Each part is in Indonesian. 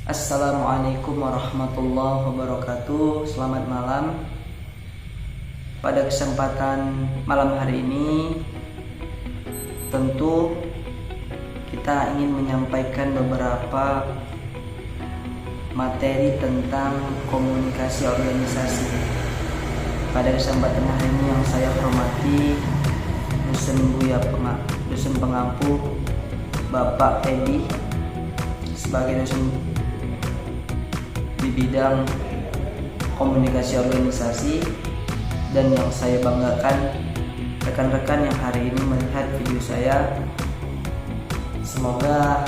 Assalamualaikum warahmatullahi wabarakatuh. Selamat malam. Pada kesempatan malam hari ini, tentu kita ingin menyampaikan beberapa materi tentang komunikasi organisasi. Pada kesempatan hari ini yang saya hormati, dosen pengampu Bapak Edi sebagai dosen di bidang komunikasi organisasi, dan yang saya banggakan rekan-rekan yang hari ini melihat video saya. Semoga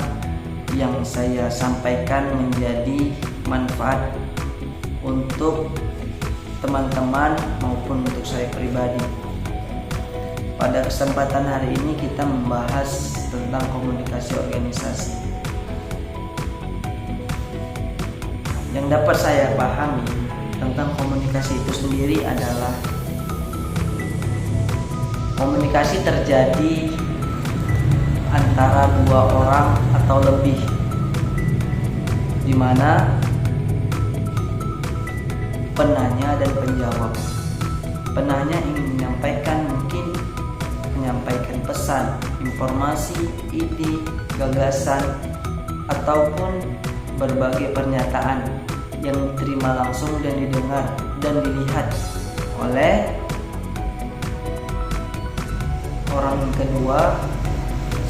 yang saya sampaikan menjadi manfaat untuk teman-teman maupun untuk saya pribadi. Pada kesempatan hari ini kita membahas tentang komunikasi organisasi. Yang dapat saya pahami tentang komunikasi itu sendiri adalah komunikasi terjadi antara dua orang atau lebih, di mana penanya dan penjawab. Penanya ingin menyampaikan pesan, informasi, ide, gagasan, ataupun berbagai pernyataan yang diterima langsung dan didengar dan dilihat oleh orang kedua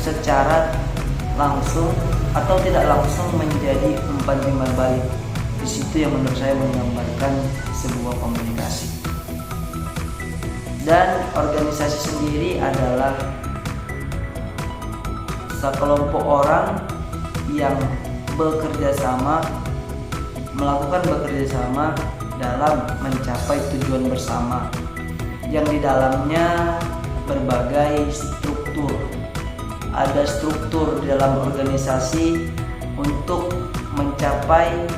secara langsung atau tidak langsung menjadi umpan timbal balik. Di situ yang menurut saya menggambarkan sebuah komunikasi. Dan organisasi sendiri adalah sekelompok orang yang melakukan bekerja sama dalam mencapai tujuan bersama, yang di dalamnya berbagai struktur. Ada struktur di dalam organisasi untuk mencapai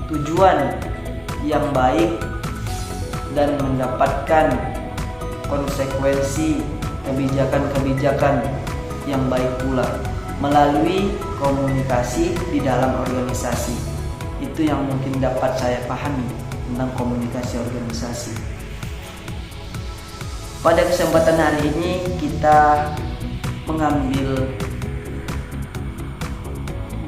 tujuan yang baik dan mendapatkan konsekuensi kebijakan-kebijakan yang baik pula melalui komunikasi di dalam organisasi. Itu yang mungkin dapat saya pahami tentang komunikasi organisasi. Pada kesempatan hari ini kita mengambil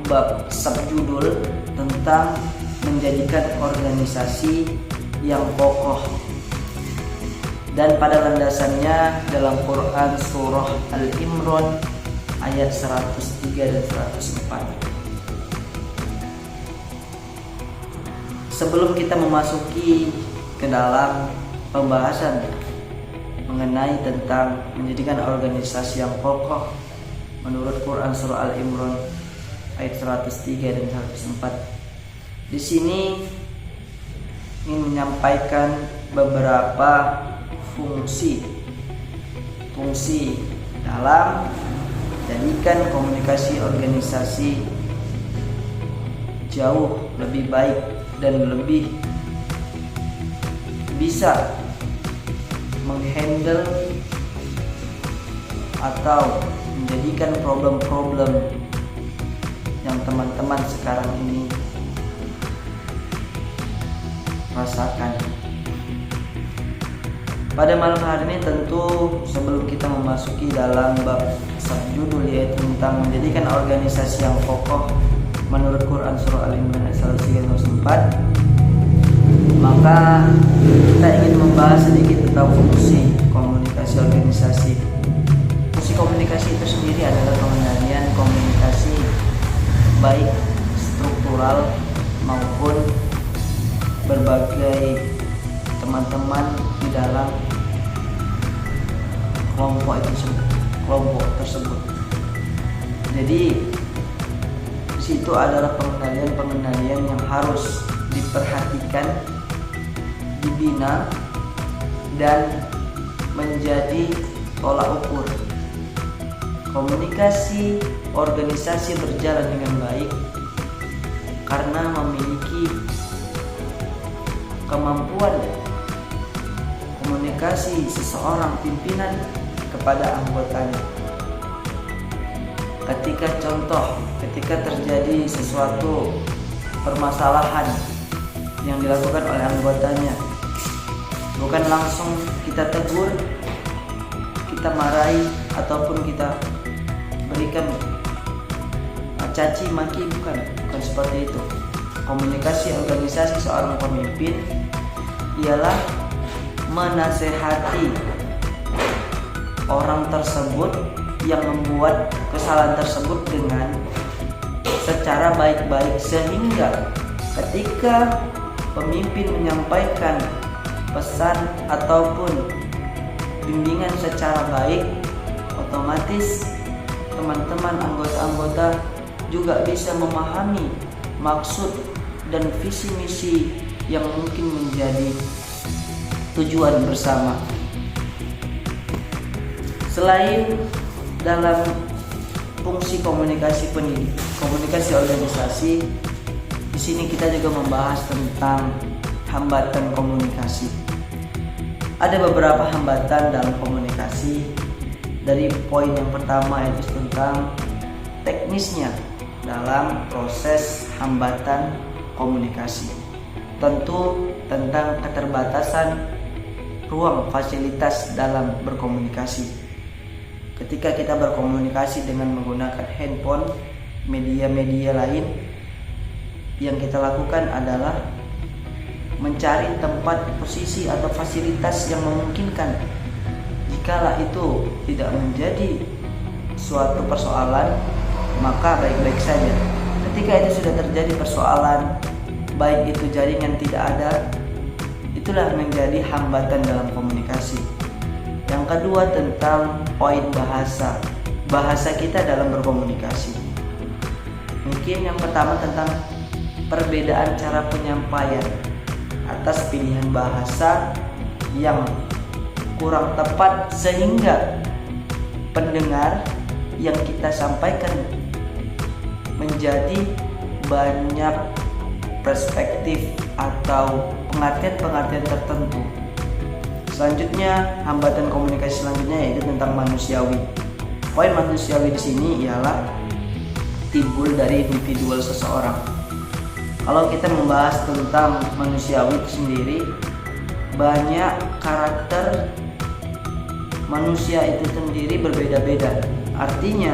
bab subjudul tentang menjadikan organisasi yang kokoh, dan pada landasannya dalam Quran surah Al-Imran ayat 103 dan 104. Sebelum kita memasuki ke dalam pembahasan mengenai tentang menjadikan organisasi yang kokoh menurut Quran surah Al-Imran ayat 103 dan 104, di sini ingin menyampaikan beberapa fungsi dalam menjadikan komunikasi organisasi jauh lebih baik dan lebih bisa menghandle atau menjadikan problem-problem yang teman-teman sekarang ini rasakan. Pada malam hari ini tentu sebelum kita memasuki dalam bab subjudul yaitu tentang menjadikan organisasi yang kokoh menurut Quran surah Al-Imran ayat 104, maka kita ingin membahas sedikit tentang fungsi komunikasi organisasi. Fungsi komunikasi itu sendiri adalah pengendalian komunikasi baik struktural maupun berbagai teman-teman di dalam kelompok tersebut. Jadi di situ adalah pengendalian yang harus diperhatikan, dibina, dan menjadi tolak ukur. Komunikasi organisasi berjalan dengan baik karena memiliki kemampuan komunikasi seseorang pimpinan kepada anggotanya. Ketika terjadi sesuatu permasalahan yang dilakukan oleh anggotanya. Bukan langsung kita tegur, kita marahi, ataupun kita berikan caci maki, bukan seperti itu. Komunikasi organisasi seorang pemimpin ialah menasehati orang tersebut yang membuat kesalahan tersebut dengan secara baik-baik, sehingga ketika pemimpin menyampaikan pesan ataupun bimbingan secara baik, otomatis teman-teman anggota-anggota juga bisa memahami maksud dan visi misi yang mungkin menjadi tujuan bersama. Selain dalam fungsi komunikasi pendidik, komunikasi organisasi, di sini kita juga membahas tentang hambatan komunikasi. Ada beberapa hambatan dalam komunikasi. Dari poin yang pertama yaitu tentang teknisnya dalam proses hambatan komunikasi. Tentu tentang keterbatasan ruang fasilitas dalam berkomunikasi. Ketika kita berkomunikasi dengan menggunakan handphone, media-media lain, yang kita lakukan adalah mencari tempat, posisi atau fasilitas yang memungkinkan. Jikalau itu tidak menjadi suatu persoalan, maka baik-baik saja. Ketika itu sudah terjadi persoalan, baik itu jaringan tidak ada, itulah menjadi hambatan dalam komunikasi. Yang kedua tentang poin bahasa kita dalam berkomunikasi. Mungkin yang pertama tentang perbedaan cara penyampaian atas pilihan bahasa yang kurang tepat, sehingga pendengar yang kita sampaikan menjadi banyak perspektif atau pengertian-pengertian tertentu. Selanjutnya, hambatan komunikasi selanjutnya yaitu tentang manusiawi. Poin manusiawi di sini ialah timbul dari individual seseorang. Kalau kita membahas tentang manusiawi itu sendiri, banyak karakter manusia itu sendiri berbeda-beda. Artinya,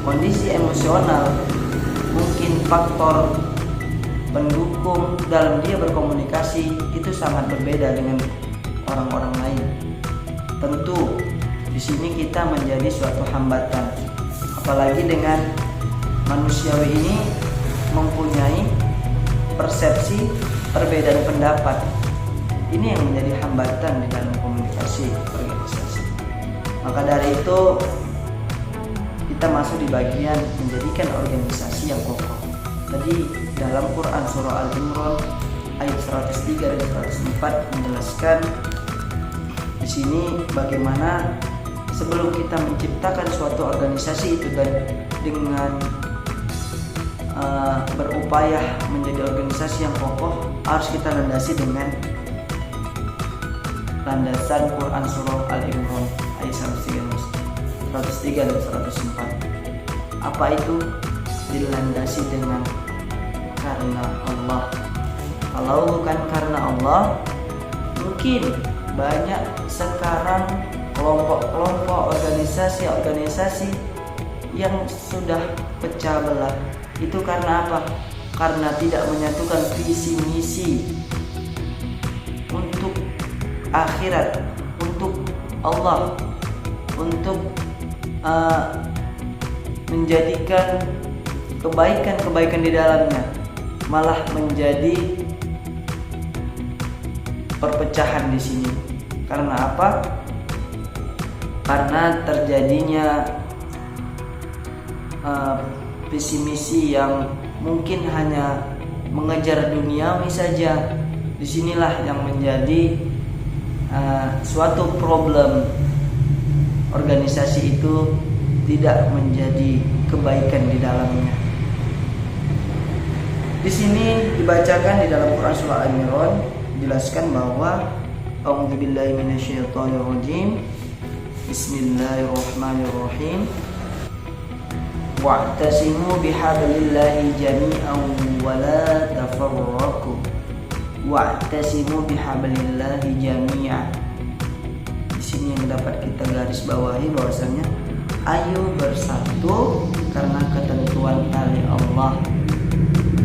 kondisi emosional mungkin faktor pendukung dalam dia berkomunikasi itu sangat berbeda dengan orang-orang lain. Tentu di sini kita menjadi suatu hambatan, apalagi dengan manusiawi ini mempunyai persepsi perbedaan pendapat. Ini yang menjadi hambatan di dalam komunikasi organisasi. Maka dari itu kita masuk di bagian menjadikan organisasi yang kokoh. Tadi dalam Quran surah Al-Imran ayat 103 dan 104 menjelaskan di sini bagaimana sebelum kita menciptakan suatu organisasi itu dan dengan berupaya menjadi organisasi yang kokoh, harus kita landasi dengan landasan Quran surah Al-Imran ayat 103 dan 104. Apa itu? Dilandasi dengan karena Allah. Kalau bukan karena Allah, mungkin banyak sekarang kelompok-kelompok organisasi yang sudah pecah belah. Itu karena apa? Karena tidak menyatukan visi misi untuk akhirat, untuk Allah, untuk menjadikan kebaikan-kebaikan di dalamnya, malah menjadi perpecahan di sini. Karena apa? Karena terjadinya visi misi yang mungkin hanya mengejar duniawi saja. Disinilah yang menjadi suatu problem. Organisasi itu tidak menjadi kebaikan di dalamnya. Di sini dibacakan di dalam Quran surah Al-Imran dijelaskan bahwa A'udzubillahi minasyaitonirrajim. Bismillahirrahmanirrahim. wa'tasimu bihablillahi jami'an wa la tafarraqu. Wa'tasimu bihablillahi jami'an. Di sini yang dapat kita garis bawahi bahwasanya ayo bersatu karena ketentuan tali Allah.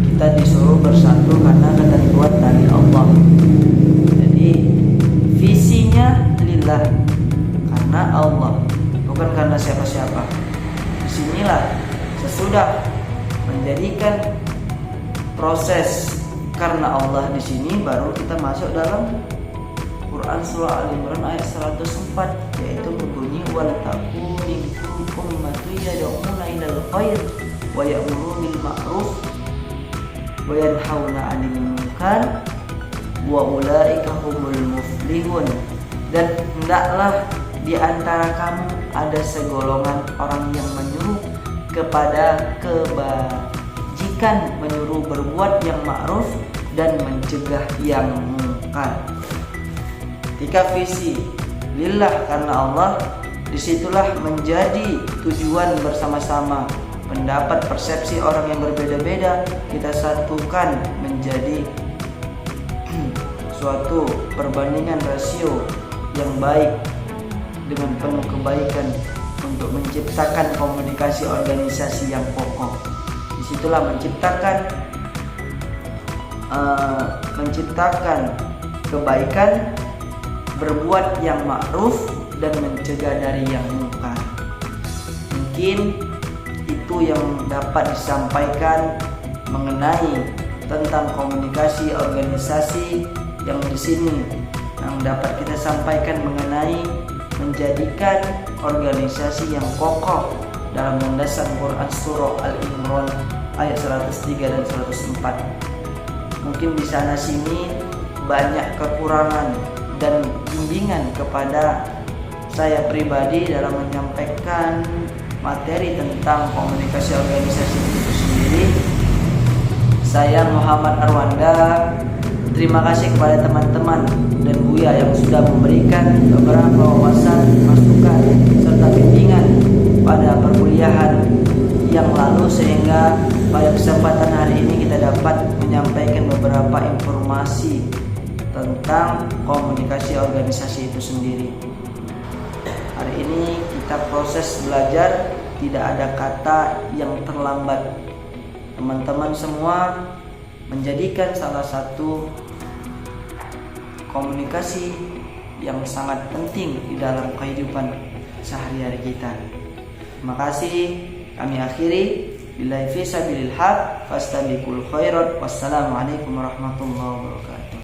Kita disuruh bersatu karena ketentuan tali Allah. Jadi visinya lillah, karena Allah, bukan karena siapa-siapa. Disinilah sesudah menjadikan proses karena Allah di sini, baru kita masuk dalam Quran surah Al-Imran ayat 104, yaitu berbunyi wal takum minkum ummatun yad'una ilal khair wa ya'muru bil ma'ruf wa yanhauna 'anil munkar wa ulaika humul muflihun. Dan hendaklah di antara kamu ada segolongan orang yang menyuruh kepada kebajikan, menyuruh berbuat yang ma'ruf dan mencegah yang munkar. Ketika visi lillah karena Allah, disitulah menjadi tujuan bersama-sama. Pendapat persepsi orang yang berbeda-beda kita satukan menjadi suatu perbandingan rasio yang baik dengan penuh kebaikan untuk menciptakan komunikasi organisasi yang kokoh. Disitulah menciptakan kebaikan, berbuat yang ma'ruf dan mencegah dari yang munkar. Mungkin itu yang dapat disampaikan mengenai tentang komunikasi organisasi yang di sini yang dapat kita sampaikan mengenai menjadikan organisasi yang kokoh dalam landasan Quran surah Al-Imran ayat 103 dan 104. Mungkin di sana sini banyak kekurangan dan bimbingan kepada saya pribadi dalam menyampaikan materi tentang komunikasi organisasi itu sendiri. Saya Muhammad Arwanda. Terima kasih kepada teman-teman dan Buya yang sudah memberikan beberapa wawasan, masukan, serta bimbingan pada perkuliahan yang lalu, sehingga pada kesempatan hari ini kita dapat menyampaikan beberapa informasi tentang komunikasi organisasi itu sendiri. Hari ini kita proses belajar, tidak ada kata yang terlambat. Teman-teman semua menjadikan salah satu komunikasi yang sangat penting di dalam kehidupan sehari-hari kita. Terima kasih, kami akhiri. Billahi fi sabilil haq fastabiqul khairat. Wassalamualaikum warahmatullahi wabarakatuh.